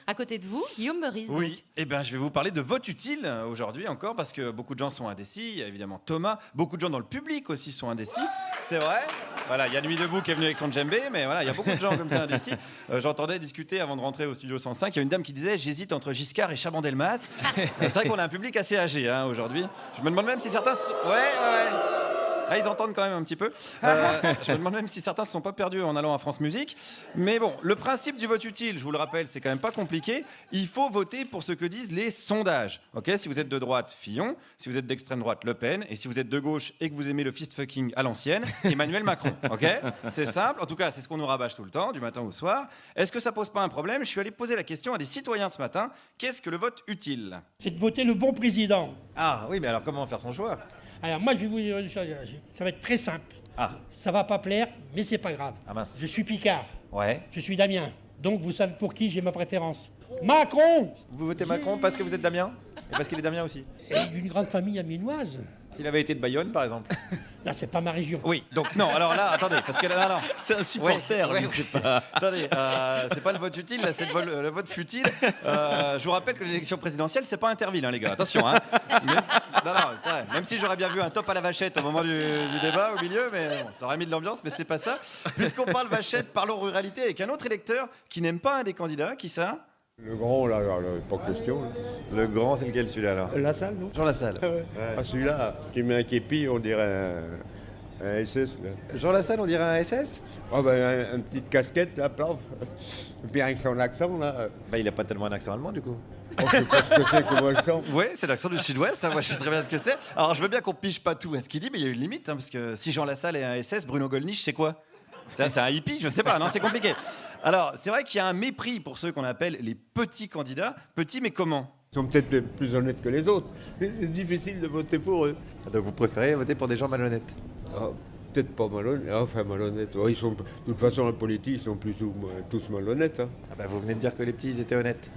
À côté de vous, Guillaume Meurice. Oui, donc. eh ben, je vais vous parler de vote utile aujourd'hui encore parce que beaucoup de gens sont indécis. Il y a évidemment Thomas, beaucoup de gens dans le public aussi sont indécis. C'est vrai. Voilà, il y a Nuit debout qui est venu avec son djembé, mais voilà, il y a beaucoup de gens comme ça indécis. J'entendais discuter avant de rentrer au studio 105. Il y a une dame qui disait j'hésite entre Giscard et Chaban-Delmas. C'est vrai qu'on a un public assez âgé aujourd'hui. Je me demande même si certains. Ouais. Ah, ils entendent quand même un petit peu. Je me demande même si certains ne se sont pas perdus en allant à France Musique. Mais bon, le principe du vote utile, je vous le rappelle, c'est quand même pas compliqué. Il faut voter pour ce que disent les sondages. Ok, si vous êtes de droite, Fillon. Si vous êtes d'extrême droite, Le Pen. Et si vous êtes de gauche et que vous aimez le fist-fucking à l'ancienne, Emmanuel Macron. Ok, c'est simple. En tout cas, c'est ce qu'on nous rabâche tout le temps, du matin au soir. Est-ce que ça pose pas un problème? Je suis allé poser la question à des citoyens ce matin. Qu'est-ce que le vote utile? C'est de voter le bon président. Ah oui, mais alors comment faire son choix? Alors moi, je vais vous dire une chose, ça va être très simple. Ah, Ça va pas plaire, mais c'est pas grave. ah mince. Je suis Picard, Ouais. je suis Damien. Donc vous savez pour qui j'ai ma préférence. Macron! Vous votez Macron parce que vous êtes Damien? Et parce qu'il est Damien aussi? Et d'une grande famille amiénoise. S'il avait été de Bayonne, par exemple. Non, c'est pas ma région. Oui, donc non, alors là, attendez, parce que là, non. C'est un supporter, Ouais, lui, ouais. c'est pas... Attendez, c'est pas le vote utile, là, c'est le vote futile. Je vous rappelle que l'élection présidentielle, c'est pas Interville, hein, les gars, attention. Hein. Non, c'est vrai. Même si j'aurais bien vu un top à la vachette au moment du débat, au milieu, mais bon, ça aurait mis de l'ambiance, mais c'est pas ça. Puisqu'on parle vachette, parlons ruralité avec un autre électeur qui n'aime pas un des candidats, qui ça? Le grand, là, pas question. Là. Le grand, c'est lequel celui-là, là? Lassalle, non? Jean Lassalle. Ah, celui-là, tu mets un képi, on dirait un SS. Là. Jean Lassalle, on dirait un SS? Ah, ben, une petite casquette, là, plaf. Et puis avec son accent, là. Bah, il a pas tellement un accent allemand, du coup. Oh, je sais pas ce que c'est comme accent. Oui, c'est l'accent du sud-ouest, ça, moi je sais très bien ce que c'est. Alors je veux bien qu'on pige pas tout à ce qu'il dit, mais il y a une limite, hein, parce que si Jean Lassalle est un SS, Bruno Gollnisch, c'est quoi? C'est un hippie, je ne sais pas, non, c'est compliqué. Alors, c'est vrai qu'il y a un mépris pour ceux qu'on appelle les petits candidats. Petits, mais comment? Ils sont peut-être plus honnêtes que les autres. Mais c'est difficile de voter pour eux. Donc vous préférez voter pour des gens malhonnêtes? Ah, peut-être pas malhonnêtes, enfin malhonnêtes. Ouais, ils sont, de toute façon, en politique, ils sont plus ou moins tous malhonnêtes. Hein. Ah bah vous venez de dire que les petits, ils étaient honnêtes.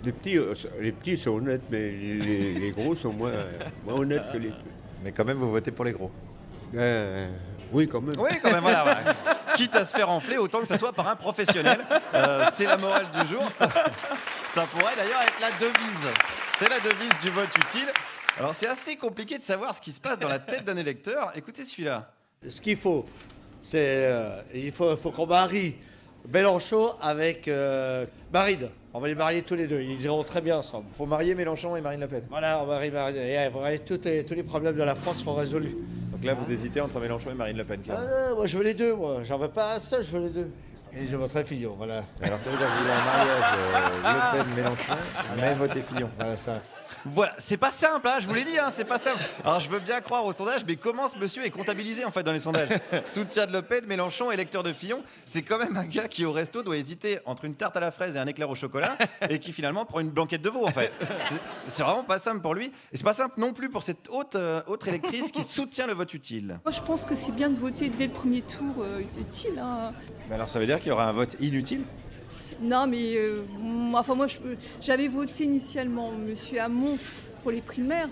Les petits sont honnêtes, mais les gros sont moins honnêtes que les petits. Mais quand même, vous votez pour les gros. Oui, quand même. Oui, quand même, voilà. Quitte à se faire enfler, autant que ce soit par un professionnel. C'est la morale du jour. Ça pourrait d'ailleurs être la devise. C'est la devise du vote utile. Alors, c'est assez compliqué de savoir ce qui se passe dans la tête d'un électeur. Écoutez celui-là. Ce qu'il faut, c'est il faut qu'on marie Mélenchon avec Marine. On va les marier tous les deux, ils iront très bien ensemble. Faut marier Mélenchon et Marine Le Pen. Voilà, on marie Marine. Et voilà, tous les problèmes de la France seront résolus. Donc là, vous hésitez entre Mélenchon et Marine Le Pen. Ah, non, moi, je veux les deux, moi. J'en veux pas un seul, je veux les deux. Et je voterai Fillon, voilà. Alors, ça veut dire que vous voulez un mariage Le Pen-Mélenchon, mais votez Fillon. Voilà ça. Voilà, c'est pas simple, hein, je vous l'ai dit, hein, c'est pas simple. Alors je veux bien croire au sondage, mais comment ce monsieur est comptabilisé en fait dans les sondages? Soutien de Le Pen, Mélenchon, électeur de Fillon, c'est quand même un gars qui au resto doit hésiter entre une tarte à la fraise et un éclair au chocolat, et qui finalement prend une blanquette de veau en fait. C'est vraiment pas simple pour lui, et c'est pas simple non plus pour cette autre électrice qui soutient le vote utile. Moi, je pense que c'est bien de voter dès le premier tour utile. Hein. Mais alors ça veut dire qu'il y aura un vote inutile? Non, mais moi, j'avais voté initialement Monsieur Hamon pour les primaires.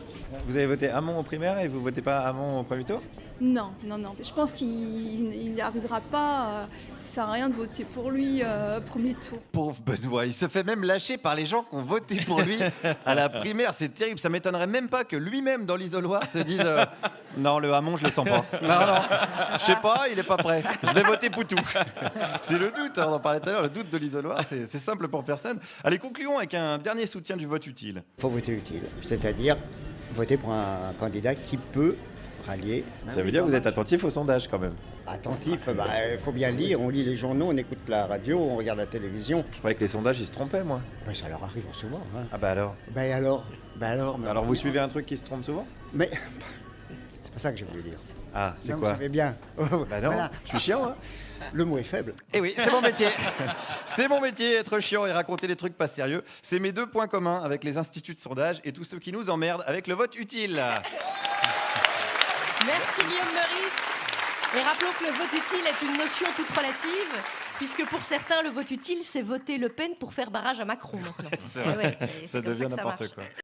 Vous avez voté Hamon au primaire et vous votez pas Hamon au premier tour? Non. Je pense qu'il n'arrivera pas. Ça sert à rien de voter pour lui premier tour. Pauvre Benoît, il se fait même lâcher par les gens qui ont voté pour lui à la primaire. C'est terrible, ça m'étonnerait même pas que lui-même dans l'isoloir se dise non, le Hamon, je le sens pas. Non, je sais pas, il est pas prêt. Je vais voter Poutou. C'est le doute, on en parlait tout à l'heure, le doute de l'isoloir, c'est simple pour personne. Allez, concluons avec un dernier soutien du vote utile. Il faut voter utile, c'est-à-dire voter pour un candidat qui peut rallier. Ça veut dire que vous êtes attentif au sondage quand même. Attentif, il faut bien lire, on lit les journaux, on écoute la radio, on regarde la télévision. Je croyais que les sondages, ils se trompaient, moi. Ça leur arrive souvent. Hein. Ah bah alors Alors vous suivez un truc qui se trompe souvent? Mais c'est pas ça que je voulais dire. Ah, c'est Non, quoi? Vous savez bien. Bah non, Voilà. je suis chiant, hein. Le mot est faible. Eh oui, c'est mon métier. C'est mon métier, être chiant et raconter des trucs pas sérieux. C'est mes deux points communs avec les instituts de sondage et tous ceux qui nous emmerdent avec le vote utile. Merci Guillaume Meurice. Et rappelons que le vote utile est une notion toute relative, puisque pour certains, le vote utile, c'est voter Le Pen pour faire barrage à Macron maintenant. C'est vrai. Et c'est Ça comme devient que n'importe marche. quoi.